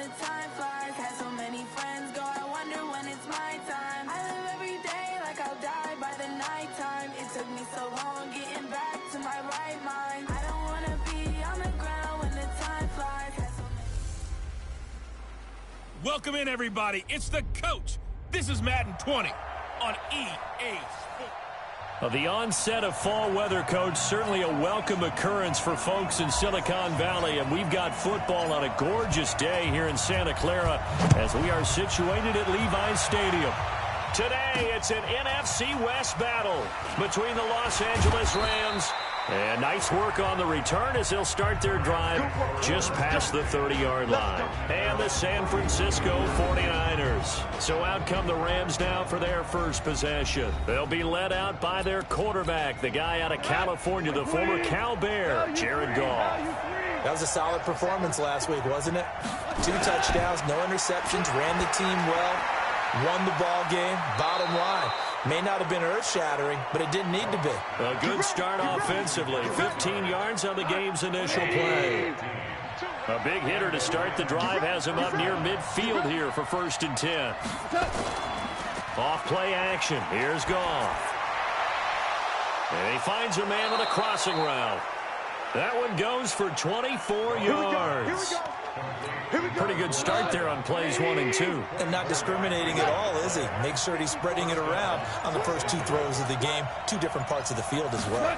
the time flies. Had so many friends go, I wonder when it's my time. I live every day like I'll die by the nighttime. It took me so long getting back to my right mind. I don't wanna be on the ground when the time flies. Welcome in, everybody. It's the coach. This is Madden 20 on EA Sports. Well, the onset of fall weather, Coach, certainly a welcome occurrence for folks in Silicon Valley. And we've got football on a gorgeous day here in Santa Clara as we are situated at Levi's Stadium. Today, it's an NFC West battle between the Los Angeles Rams. And nice work on the return as they'll start their drive just past the 30-yard line. And the San Francisco 49ers. So out come the Rams now for their first possession. They'll be led out by their quarterback, the guy out of California, the former Cal Bear, Jared Goff. That was a solid performance last week, wasn't it? 2 touchdowns, no interceptions, ran the team well, won the ball game. Bottom line, may not have been earth-shattering, but it didn't need to be. A good start offensively. 15 yards on the game's initial play. A big hitter to start the drive has him up near midfield here for 1st and 10. Off play action. Here's Goff. And he finds a man on a crossing route. That one goes for 24 yards. Pretty good start there on plays 1 and 2. And not discriminating at all, is he? Make sure he's spreading it around on the first 2 throws of the game. 2 different parts of the field as well.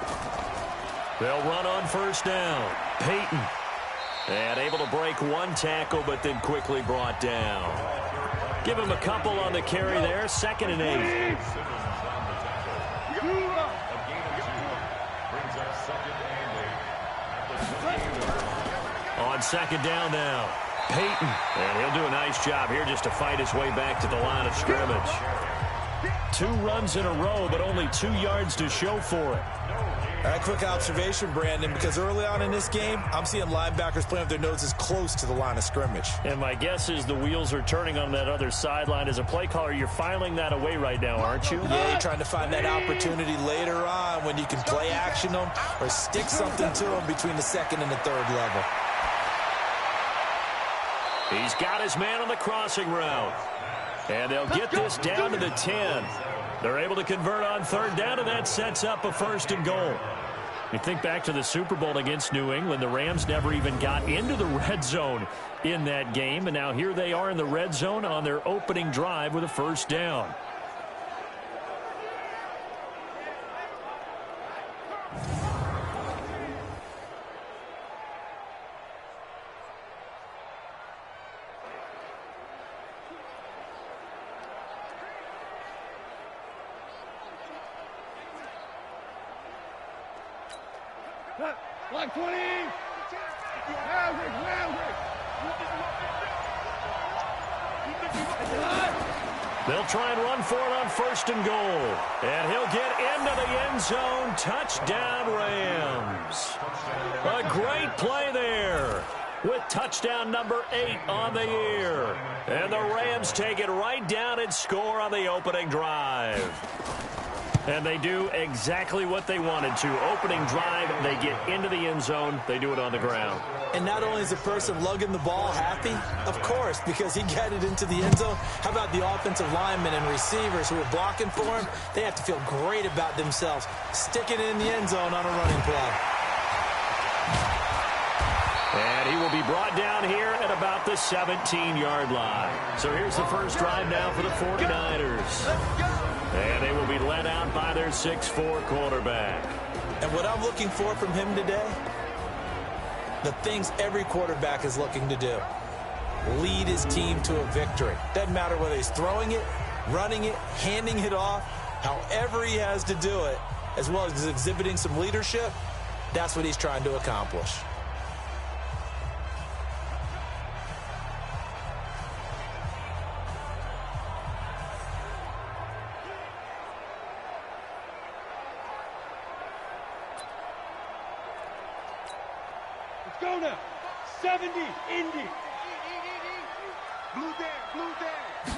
They'll run on 1st down. Peyton. And able to break 1 tackle, but then quickly brought down. Give him a couple on the carry there. 2nd and 8. On 2nd down now. Peyton. And he'll do a nice job here just to fight his way back to the line of scrimmage. 2 runs in a row, but only 2 yards to show for it. All right, quick observation, Brandon, because early on in this game, I'm seeing linebackers playing with their noses close to the line of scrimmage. And my guess is the wheels are turning on that other sideline. As a play caller, you're filing that away right now, aren't you? Yeah, you're trying to find that opportunity later on when you can play action them or stick something to them between the 2nd and the 3rd level. He's got his man on the crossing route. And they'll get this down to the 10. They're able to convert on 3rd down, and that sets up a 1st and goal. You think back to the Super Bowl against New England, the Rams never even got into the red zone in that game, and now here they are in the red zone on their opening drive with a 1st down. Block 20! They'll try and run for it on 1st and goal. And he'll get into the end zone. Touchdown, Rams. A great play there with touchdown number 8 on the year. And the Rams take it right down and score on the opening drive. And they do exactly what they wanted to. Opening drive, they get into the end zone. They do it on the ground. And not only is the person lugging the ball happy, of course, because he got it into the end zone. How about the offensive linemen and receivers who are blocking for him? They have to feel great about themselves, sticking it in the end zone on a running play. And he will be brought down here at about the 17-yard line. So here's the first drive now for the 49ers. And they will be led out by their 6'4" quarterback. And what I'm looking for from him today, the things every quarterback is looking to do. Lead his team to a victory. Doesn't matter whether he's throwing it, running it, handing it off, however he has to do it, as well as exhibiting some leadership, that's what he's trying to accomplish. Go now. 70, Indy. Blue down.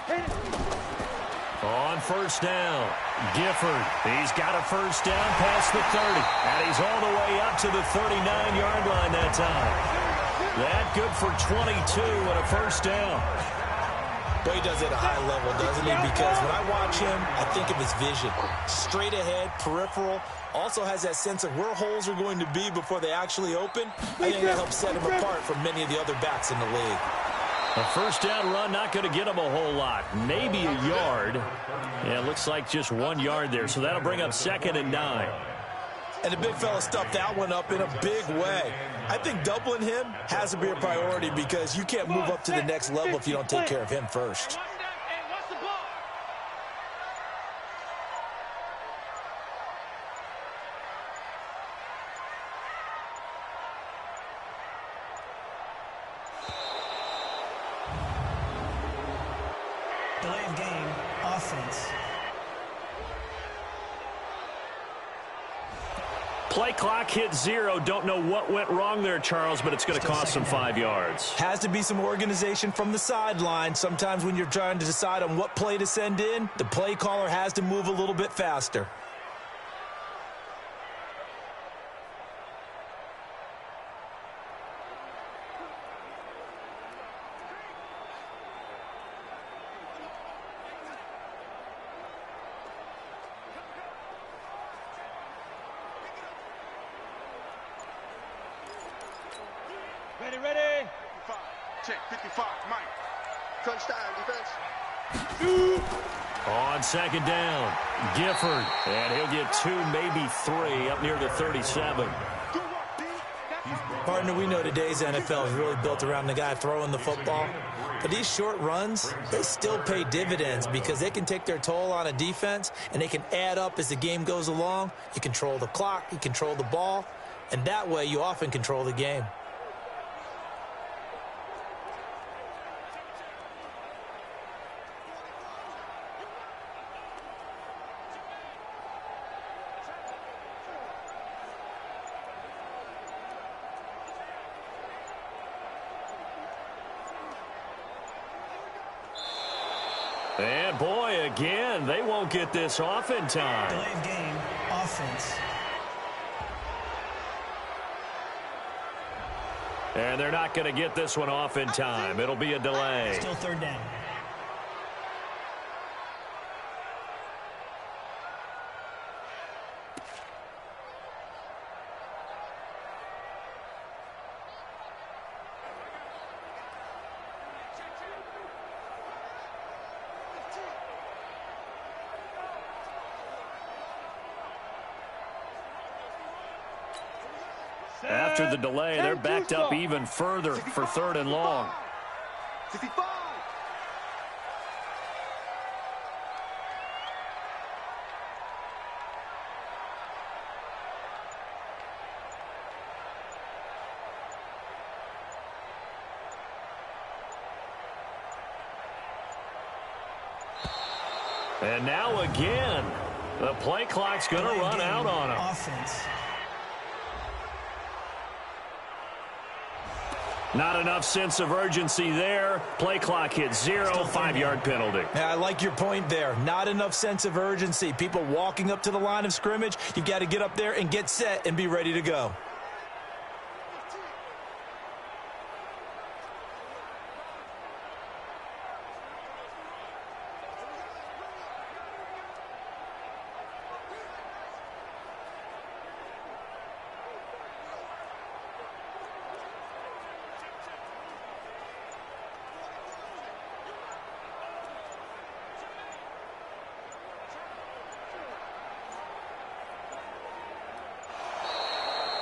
Hit it. On 1st down, Gifford. He's got a 1st down past the 30. And he's all the way up to the 39-yard line that time. That good for 22 and a first down. But he does it at a high level, doesn't he? Because when I watch him, I think of his vision. Straight ahead, peripheral. Also has that sense of where holes are going to be before they actually open. I think that helps set him apart from many of the other backs in the league. A first down run, not going to get him a whole lot. Maybe a yard. Yeah, it looks like just 1 yard there. So that'll bring up 2nd and 9. And the big fella stuffed that one up in a big way. I think doubling him has to be a priority because you can't move up to the next level if you don't take care of him first. Delay of game, offense. Play clock hit 0. Don't know what went wrong there, Charles, but it's going to cost them 5 yards. Has to be some organization from the sideline. Sometimes when you're trying to decide on what play to send in, the play caller has to move a little bit faster. Ready. 55, check, 55, Mike. Touchdown, defense. On 2nd down, Gifford. And he'll get 2, maybe 3 up near the 37. Partner, we know today's NFL is really built around the guy throwing the football. But these short runs, they still pay dividends because they can take their toll on a defense and they can add up as the game goes along. You control the clock, you control the ball, and that way you often control the game. And boy, again, they won't get this off in time. Delay of game, offense. And they're not going to get this one off in time. It'll be a delay. Still 3rd down. After the delay, they're backed up even further for 3rd and long. 55. And now again, the play clock's going to run out on them. Offense. Not enough sense of urgency there. Play clock hit 0, 5-yard penalty. Yeah, I like your point there. Not enough sense of urgency. People walking up to the line of scrimmage, you've got to get up there and get set and be ready to go.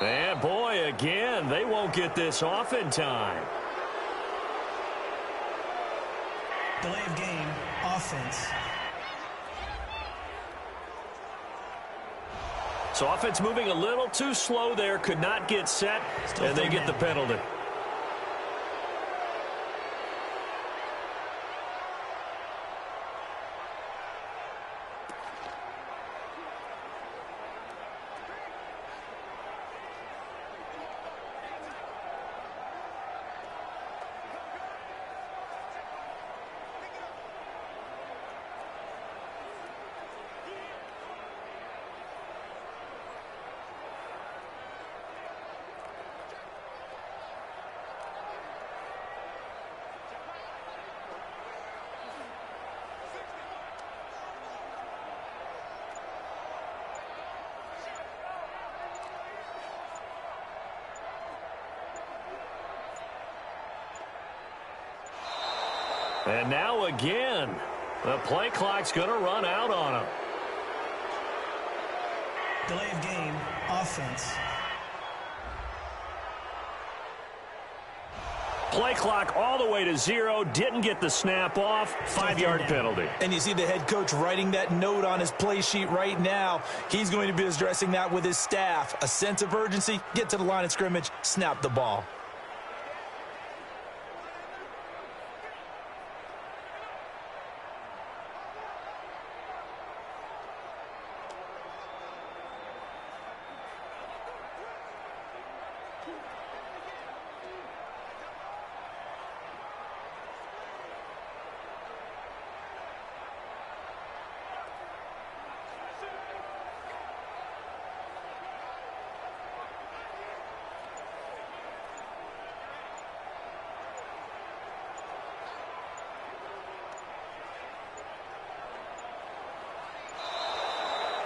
And boy, again, they won't get this off in time. Delay of game, offense. So offense moving a little too slow there, could not get set, and they get the penalty. And now again, the play clock's going to run out on him. Delay of game, offense. Play clock all the way to 0. Didn't get the snap off. 5-yard penalty. And you see the head coach writing that note on his play sheet right now. He's going to be addressing that with his staff. A sense of urgency, get to the line of scrimmage, snap the ball.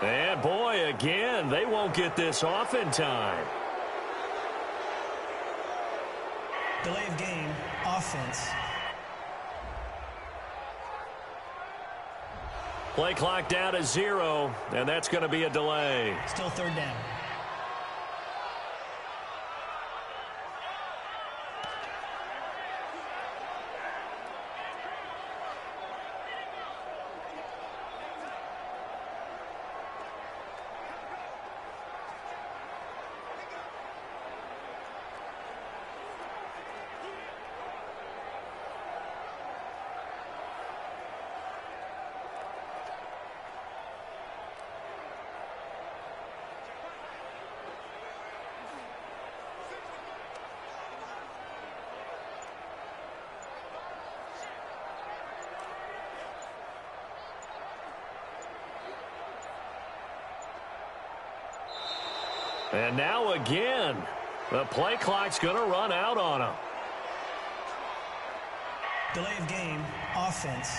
And boy, again, they won't get this off in time. Delay of game, offense. Play clock down to 0, and that's going to be a delay. Still third down. And now again, the play clock's going to run out on him. Delay of game, offense.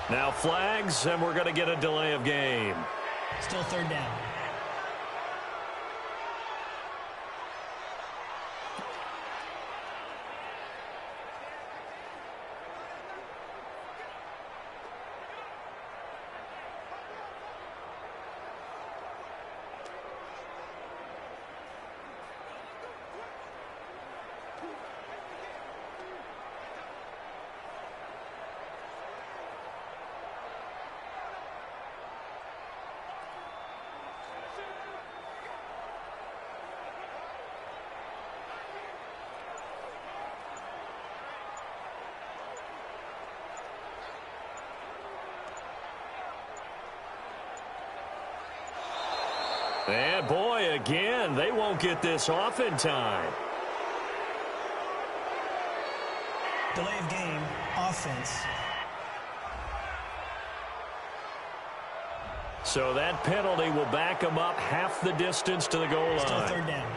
Now flags, and we're going to get a delay of game. Still third down. And boy, again, they won't get this off in time. Delay of game, offense. So that penalty will back them up half the distance to the goal line. Still third down.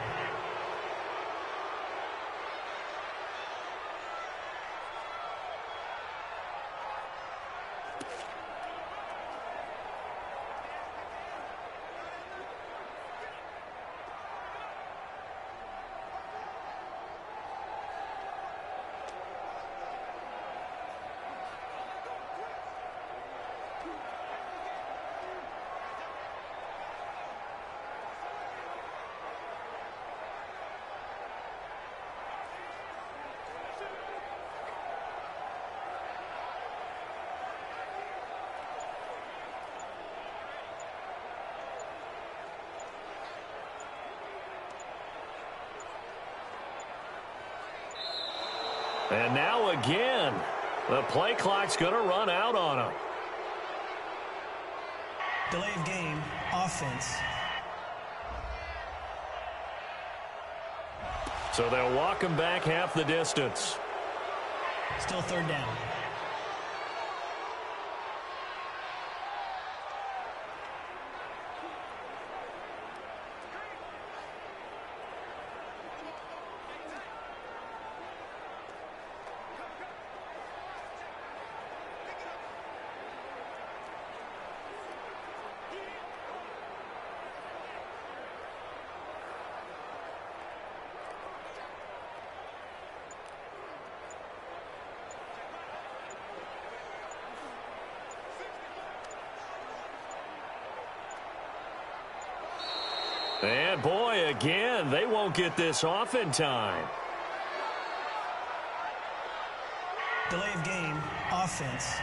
And now again, the play clock's going to run out on them. Delay of game, offense. So they'll walk him back half the distance. Still third down. again. They won't get this off in time. Delay of game, offense.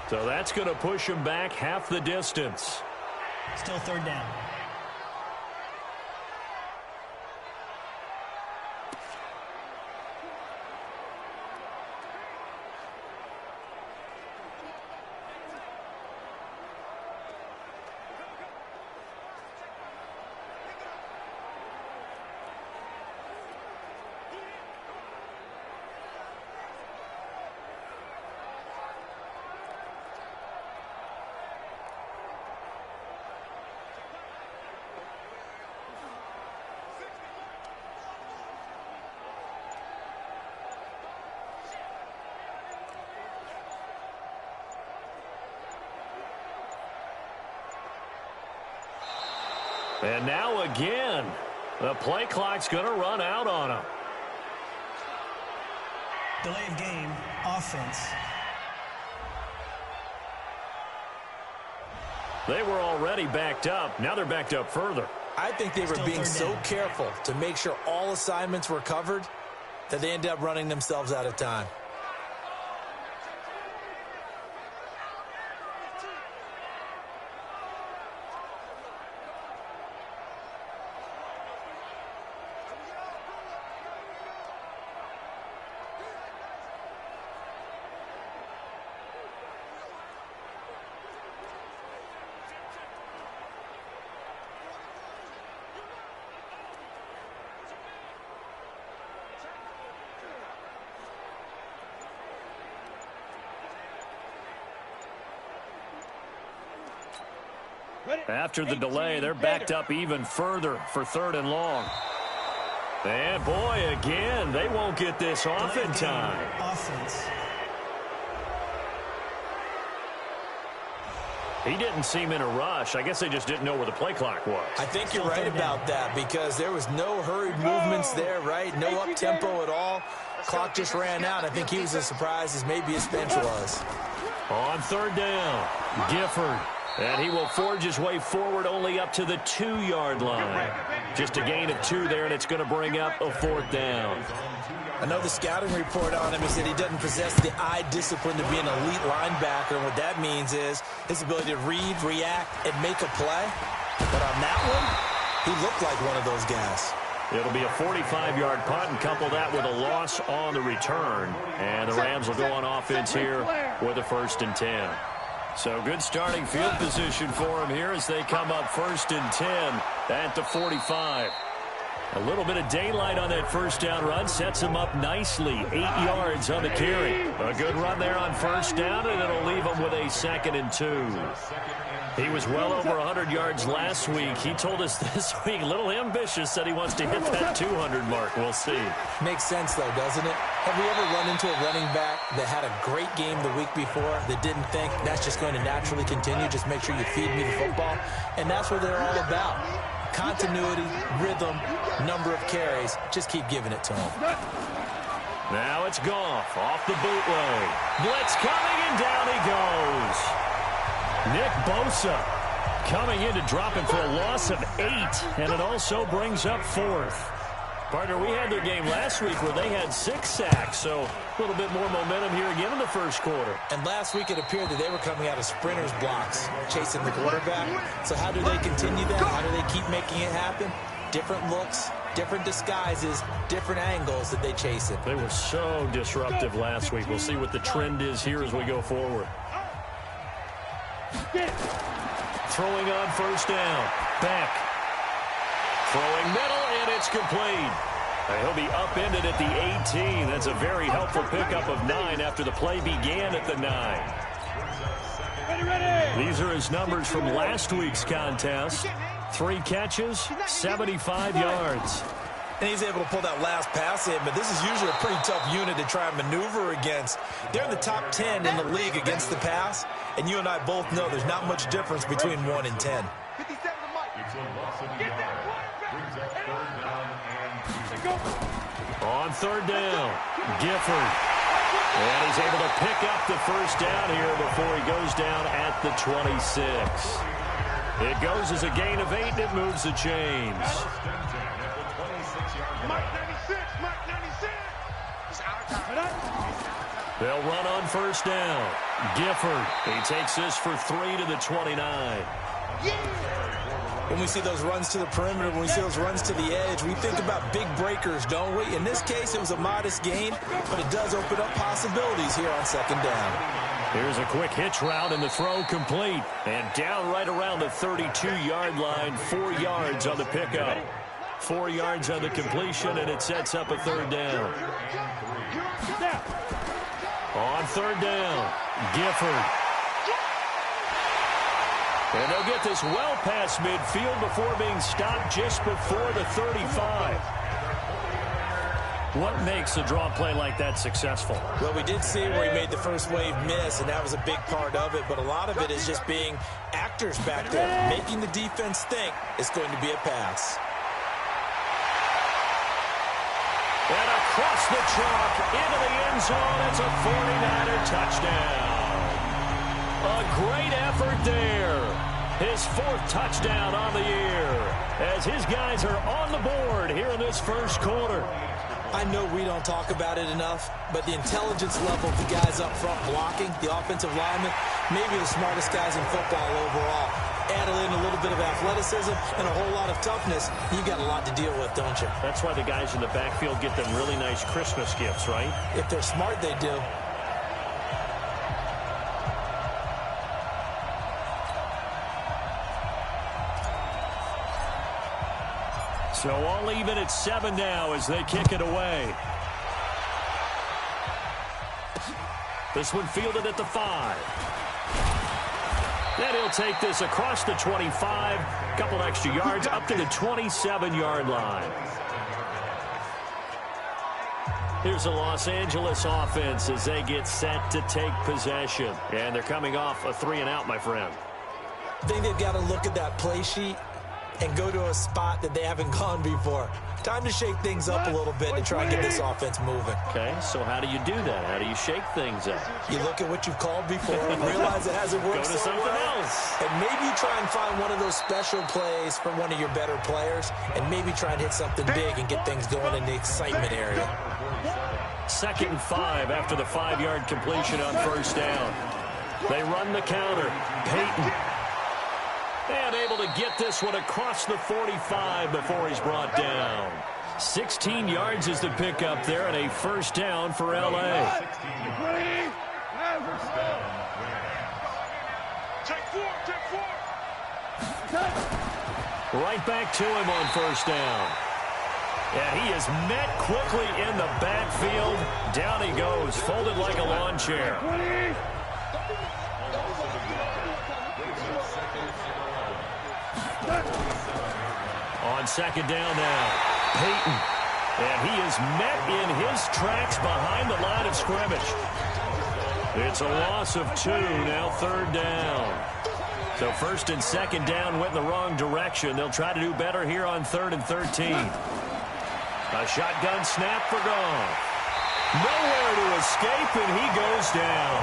So that's going to push him back half the distance. Still third down. And now again, the play clock's going to run out on him. Delay of game, offense. They were already backed up. Now they're backed up further. I think they were being so careful to make sure all assignments were covered that they ended up running themselves out of time. After the delay, they're backed up even further for 3rd and long. And boy, again, they won't get this off in time. Offense. He didn't seem in a rush. I guess they just didn't know where the play clock was. I think you're right about that because there was no hurried movements there, right? No up-tempo at all. Clock just ran out. I think he was as surprised as maybe his bench was. On 3rd down, Gifford. And he will forge his way forward only up to the 2-yard line. Just a gain of 2 there, and it's going to bring up a 4th down. I know the scouting report on him is that he doesn't possess the eye discipline to be an elite linebacker. And what that means is his ability to read, react, and make a play. But on that one, he looked like one of those guys. It'll be a 45-yard punt and couple that with a loss on the return. And the Rams will go on offense here with a 1st and 10. So good starting field position for him here as they come up 1st and 10 at the 45. A little bit of daylight on that 1st down run sets him up nicely. 8 yards on the carry. A good run there on 1st down, and it'll leave him with a 2nd and 2. He was well over 100 yards last week. He told us this week, a little ambitious, said he wants to hit that 200 mark. We'll see. Makes sense, though, doesn't it? Have you ever run into a running back that had a great game the week before that didn't think that's just going to naturally continue? Just make sure you feed me the football. And that's what they're all about. Continuity, rhythm, number of carries. Just keep giving it to him. Now it's Goff off the bootleg. Blitz coming, and down he goes. Nick Bosa coming in to drop him for a loss of 8, and it also brings up 4th. Partner, we had their game last week where they had 6 sacks, so a little bit more momentum here again in the 1st quarter. And last week it appeared that they were coming out of sprinters blocks, chasing the quarterback. So how do they continue that? How do they keep making it happen? Different looks, different disguises, different angles that they chase it. They were so disruptive last week. We'll see what the trend is here as we go forward. Throwing on 1st down. Beck. Throwing middle, and it's complete. He'll be upended at the 18. That's a very helpful pickup of 9 after the play began at the 9. These are his numbers from last week's contest. 3 catches, 75 yards. And he's able to pull that last pass in, but this is usually a pretty tough unit to try and maneuver against. They're in the top 10 in the league against the pass, and you and I both know there's not much difference between 1 and 10. On 3rd down, Gifford. And he's able to pick up the 1st down here before he goes down at the 26. It goes as a gain of 8, and it moves the chains. Mike 96, Mike 96. It's our time. They'll run on first down. Gifford, he takes this for 3 to the 29. When we see those runs to the perimeter, when we see those runs to the edge, we think about big breakers, don't we? In this case, it was a modest gain, but it does open up possibilities here on second down. Here's a quick hitch route, and the throw complete. And down right around the 32-yard line, 4 yards on the pickup. 4 yards on the completion, and it sets up a third down. On third down, Gifford. And they'll get this well past midfield before being stopped just before the 35. What makes a draw play like that successful? Well, we did see where he made the first wave miss, and that was a big part of it. But a lot of it is just being actors back there, making the defense think it's going to be a pass. And across the chalk into the end zone. It's a 49er touchdown. A great effort there. His 4th touchdown on the year as his guys are on the board here in this first quarter. I know we don't talk about it enough, but the intelligence level of the guys up front blocking, the offensive linemen, maybe the smartest guys in football overall. Add in a little bit of athleticism and a whole lot of toughness, you got a lot to deal with, don't you? That's why the guys in the backfield get them really nice Christmas gifts, right? If they're smart, they do. So all even at 7 now as they kick it away. This one fielded at the 5. Then he'll take this across the 25, couple extra yards up to the 27-yard line. Here's the Los Angeles offense as they get set to take possession. And they're coming off a 3-and-out, my friend. I think they've got to look at that play sheet and go to a spot that they haven't gone before. Time to shake things up a little bit to try and get this offense moving. Okay, so how do you do that? How do you shake things up? You look at what you've called before, realize it hasn't worked Go to so something well, else. and maybe you try and find one of those special plays from one of your better players, and maybe try and hit something big and get things going in the excitement area. 2nd and 5 after the 5-yard completion on first down. They run the counter. Peyton. And able to get this one across the 45 before he's brought down. 16 yards is the pickup there, and a first down for L.A. Right back to him on first down. And he is met quickly in the backfield. Down he goes, folded like a lawn chair. On second down now, Peyton. And he is met in his tracks behind the line of scrimmage. It's a loss of 2, now third down. So first and second down went in the wrong direction. They'll try to do better here on 3rd and 13. A shotgun snap for Goff. Nowhere to escape, and he goes down.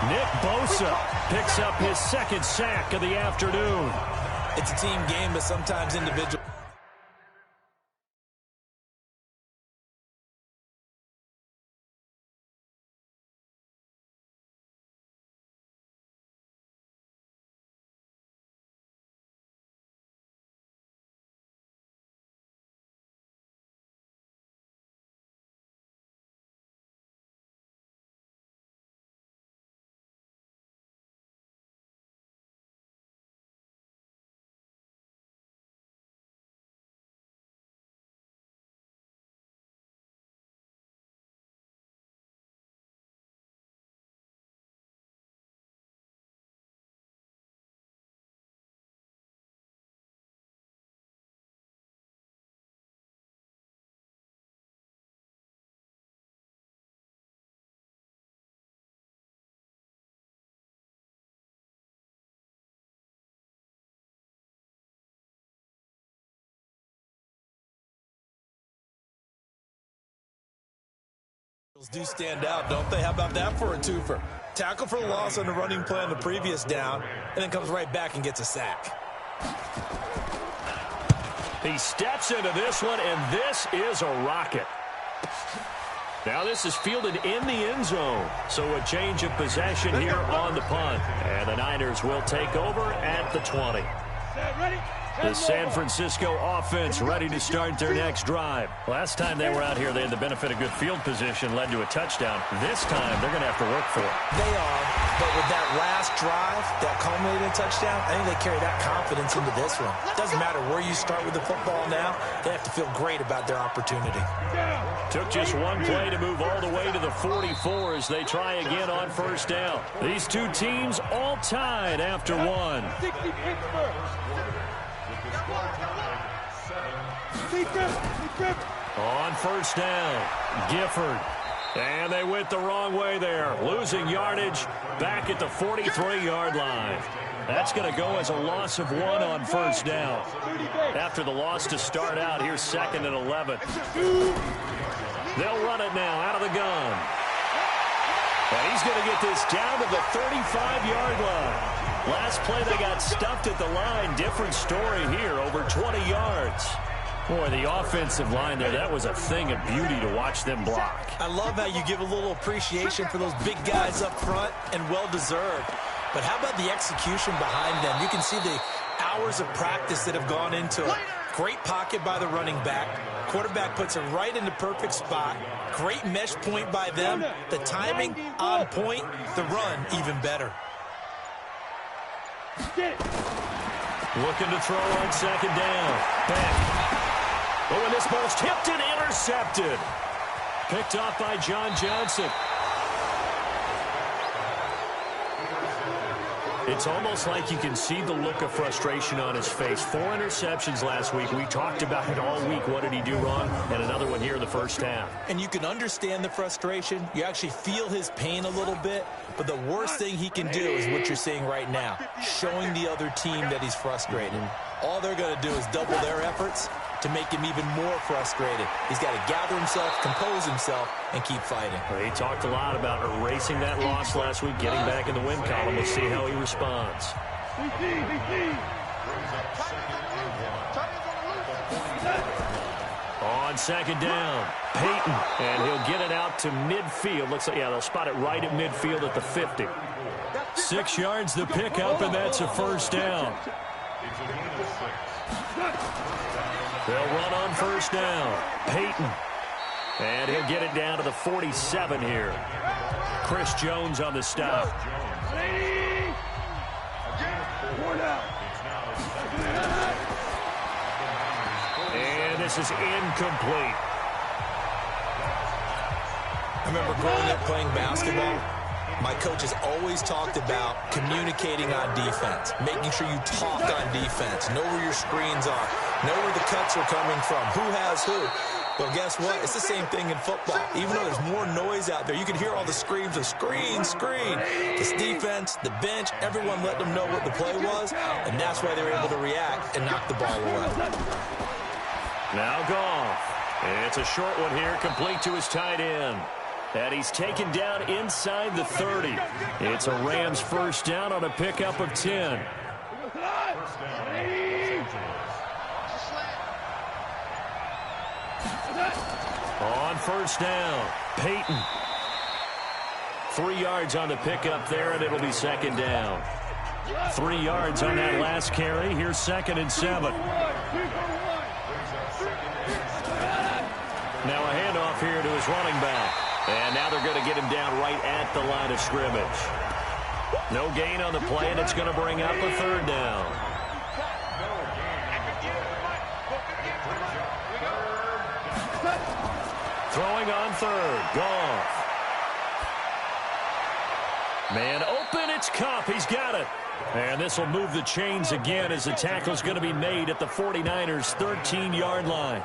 Nick Bosa picks up his 2nd sack of the afternoon. It's a team game, but sometimes individual. Do stand out, don't they? How about that for a twofer? Tackle for loss on the running play on the previous down, and then comes right back and gets a sack. He steps into this one, and this is a rocket. Now this is fielded in the end zone. So a change of possession here on the punt. And the Niners will take over at the 20. The San Francisco offense ready to start their next drive. Last time they were out here, they had the benefit of good field position, led to a touchdown. This time, they're going to have to work for it. They are, but with that last drive, that culminating touchdown, I think they carry that confidence into this one. Doesn't matter where you start with the football now, they have to feel great about their opportunity. Took just one play to move all the way to the 44 as they try again on first down. These two teams all tied after one. On first down, Gifford. And they went the wrong way there. Losing yardage back at the 43-yard line. That's going to go as a loss of 1 on first down. After the loss to start out, here's 2nd and 11. They'll run it now out of the gun. And he's going to get this down to the 35-yard line. Last play, they got stuffed at the line. Different story here, over 20 yards. Boy, the offensive line there, that was a thing of beauty to watch them block. I love how you give a little appreciation for those big guys up front, and well-deserved. But how about the execution behind them? You can see the hours of practice that have gone into it. Great pocket by the running back. Quarterback puts it right in the perfect spot. Great mesh point by them. The timing on point. The run even better. Looking to throw on second down. Back. Oh, and this ball's tipped and intercepted. Picked off by John Johnson. It's almost like you can see the look of frustration on his face. 4 interceptions last week. We talked about it all week. What did he do wrong? And another one here in the first half. And you can understand the frustration. You actually feel his pain a little bit. But the worst thing he can do is what you're seeing right now, showing the other team that he's frustrated. All they're going to do is double their efforts to make him even more frustrated. He's got to gather himself, compose himself, and keep fighting. Well, he talked a lot about erasing that loss last week, getting back in the win column. We'll see how he responds. On second down, Peyton, and he'll get it out to midfield. Looks like, yeah, they'll spot it right at midfield at the 50. 6 yards the pickup, and that's a first down. They'll run on first down. Peyton. And he'll get it down to the 47 here. Chris Jones on the stop. And this is incomplete. I remember growing up playing basketball. My coaches always talked about communicating on defense, making sure you talk on defense, know where your screens are, know where the cuts are coming from, who has who. Well, guess what? It's the same thing in football. Even though there's more noise out there, you can hear all the screams of screen, screen. This defense, the bench, everyone let them know what the play was, and that's why they were able to react and knock the ball away. Now Goff. It's a short one here, complete to his tight end. And he's taken down inside the 30. It's a Rams first down on a pickup of 10. On first down, Peyton. 3 yards on the pickup there, and it'll be second down. 3 yards on that last carry. Here's 2nd and 7. Now a handoff here to his running back. And now they're going to get him down right at the line of scrimmage. No gain on the play, and it's going to bring up a third down. Throwing on third, Goff. Man open, it's Kupp. He's got it. And this will move the chains again as the tackle's going to be made at the 49ers' 13-yard line.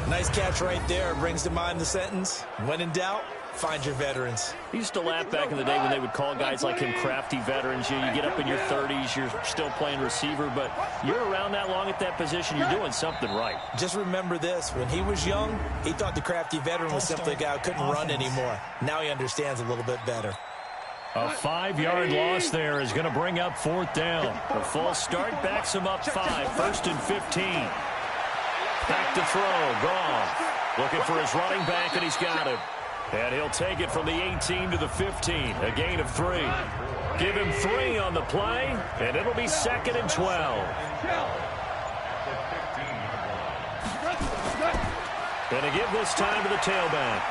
Nice catch right there. Brings to mind the sentence, when in doubt, find your veterans. He used to laugh back in the day when they would call guys like him crafty veterans. You get up in your 30s, you're still playing receiver, but you're around that long at that position, you're doing something right. Just remember this. When he was young, he thought the crafty veteran was simply a guy who couldn't run anymore. Now he understands a little bit better. A 5-yard loss there is going to bring up 4th down. The false start backs him up 5, 1st and 15. Back to throw, Goff. Looking for his running back, and he's got him. And he'll take it from the 18 to the 15, a gain of 3. Give him 3 on the play, and it'll be 2nd and 12. Going to give this time to the tailback.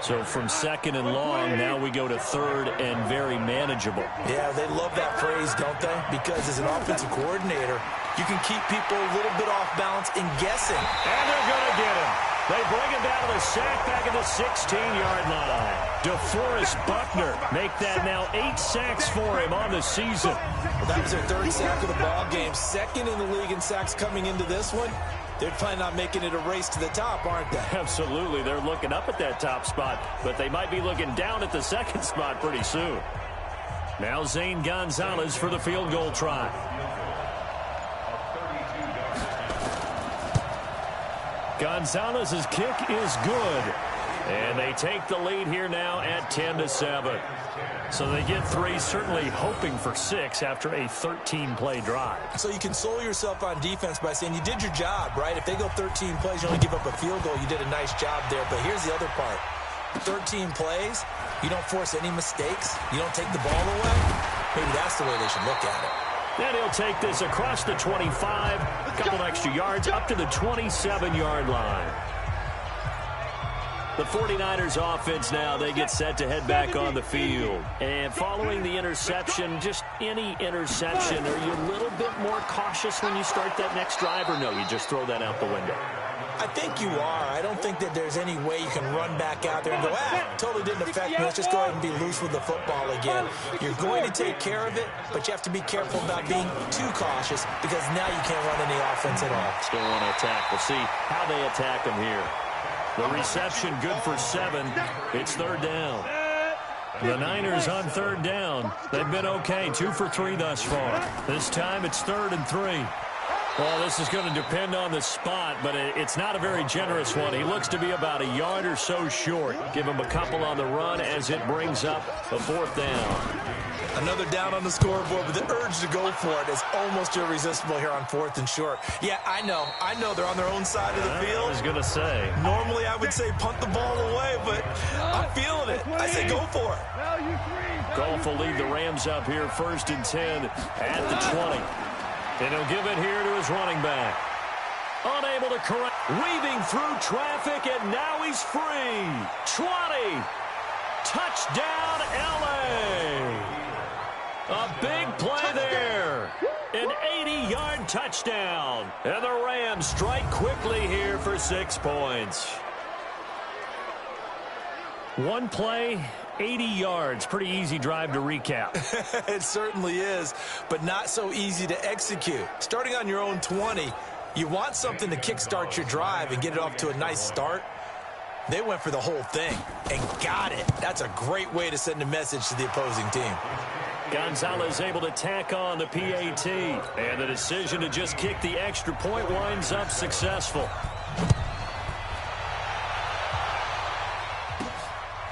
So from 2nd and long, now we go to 3rd and very manageable. Yeah, they love that phrase, don't they? Because as an offensive coordinator, you can keep people a little bit off balance in guessing. And they're going to get him. They bring him down to the sack back at the 16-yard line. DeForest Buckner make that now 8 sacks for him on the season. Well, that was their 3rd sack of the ball game. 2nd in the league in sacks coming into this one. They're planning on making it a race to the top, aren't they? Absolutely. They're looking up at that top spot, but they might be looking down at the 2nd spot pretty soon. Now Zane Gonzalez for the field goal try. Gonzalez's kick is good. And they take the lead here now at 10-7. So they get 3, certainly hoping for 6 after a 13-play drive. So you console yourself on defense by saying you did your job, right? If they go 13 plays, you only give up a field goal, you did a nice job there. But here's the other part. 13 plays, you don't force any mistakes, you don't take the ball away. Maybe that's the way they should look at it. And he'll take this across the 25, a couple extra yards, up to the 27-yard line. The 49ers offense now, they get set to head back on the field. And following the interception, just any interception, are you a little bit more cautious when you start that next drive, or no, you just throw that out the window? I think you are. I don't think that there's any way you can run back out there and go, totally didn't affect me. Let's just go ahead and be loose with the football again. You're going to take care of it, but you have to be careful about being too cautious because now you can't run any offense at all. Still want to attack. We'll see how they attack them here. The reception good for 7. It's 3rd down. The Niners on 3rd down. They've been okay, 2 for 3 thus far. This time it's 3rd and 3. Well, this is going to depend on the spot, but it's not a very generous one. He looks to be about a yard or so short. Give him a couple on the run as it brings up a 4th down. Another down on the scoreboard, but the urge to go for it is almost irresistible here on 4th and short. Yeah, I know they're on their own side of the field. I was going to say. Normally I would say punt the ball away, but I'm feeling it. I say go for it. Goff will lead the Rams up here 1st and 10 at the 20. And he'll give it here to his running back. Unable to correct. Weaving through traffic, and now he's free. 20. Touchdown, L.A. A big play there. An 80-yard touchdown. And the Rams strike quickly here for 6 points. One play, 80 yards. Pretty easy drive to recap. It certainly is, but not so easy to execute. Starting on your own 20, you want something to kickstart your drive and get it off to a nice start. They went for the whole thing and got it. That's a great way to send a message to the opposing team. Gonzalez able to tack on the PAT. And the decision to just kick the extra point winds up successful.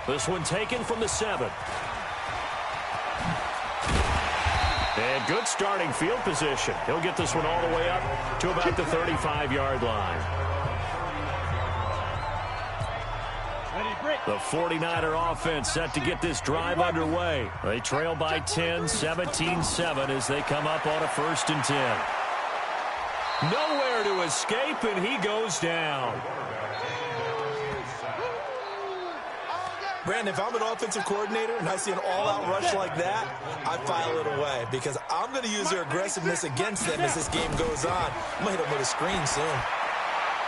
This one taken from the 7. And good starting field position. He'll get this one all the way up to about the 35-yard line. The 49er offense set to get this drive underway. They trail by 10, 17-7 as they come up on a 1st and 10. Nowhere to escape, and he goes down. Brandon, if I'm an offensive coordinator and I see an all-out rush like that, I file it away because I'm going to use their aggressiveness against them as this game goes on. I'm going to hit them with a screen soon.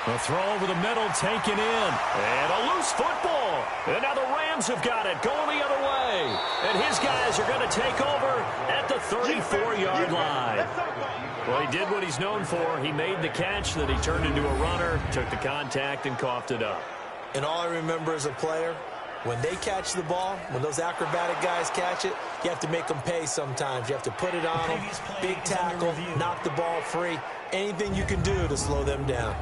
The throw over the middle taken in. And a loose football. And now the Rams have got it going the other way. And his guys are going to take over at the 34-yard line. Well, he did what he's known for. He made the catch, then he turned into a runner, took the contact, and coughed it up. And all I remember as a player, when they catch the ball, when those acrobatic guys catch it, you have to make them pay sometimes. You have to put it on them, big tackle, knock the ball free. Anything you can do to slow them down.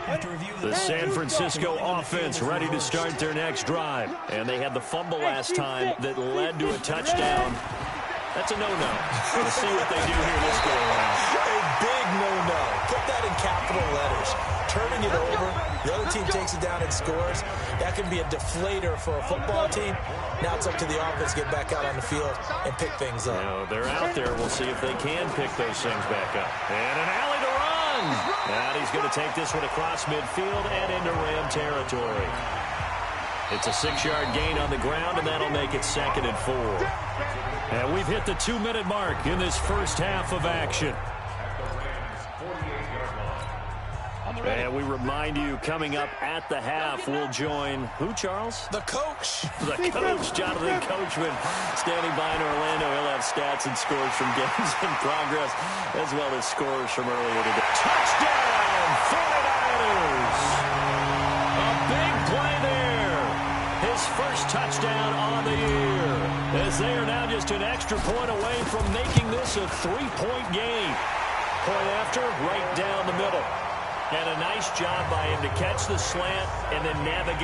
After review of The San Francisco offense ready to start their next drive. And they had the fumble last time that led to a touchdown. That's a no-no. We'll see what they do here this go around. A big no-no. Put that in capital letters. Turning it over, the other team takes it down and scores. That can be a deflator for a football team. Now it's up to the offense to get back out on the field and pick things up. They're out there. We'll see if they can pick those things back up. And an alley to run. And he's going to take this one across midfield and into Ram territory. It's a 6-yard gain on the ground, and that'll make it 2nd and 4. And we've hit the 2-minute mark in this first half of action. And we remind you, coming up at the half, we'll join who, Charles? The coach. The coach, Jonathan Coachman, standing by in Orlando. He'll have stats and scores from games in progress, as well as scores from earlier today. Touchdown, 49ers! A big play there. His first touchdown on the year, as they are now just an extra point away from making this a 3-point game. Point after, right down the middle. And a nice job by him to catch the slant and then navigate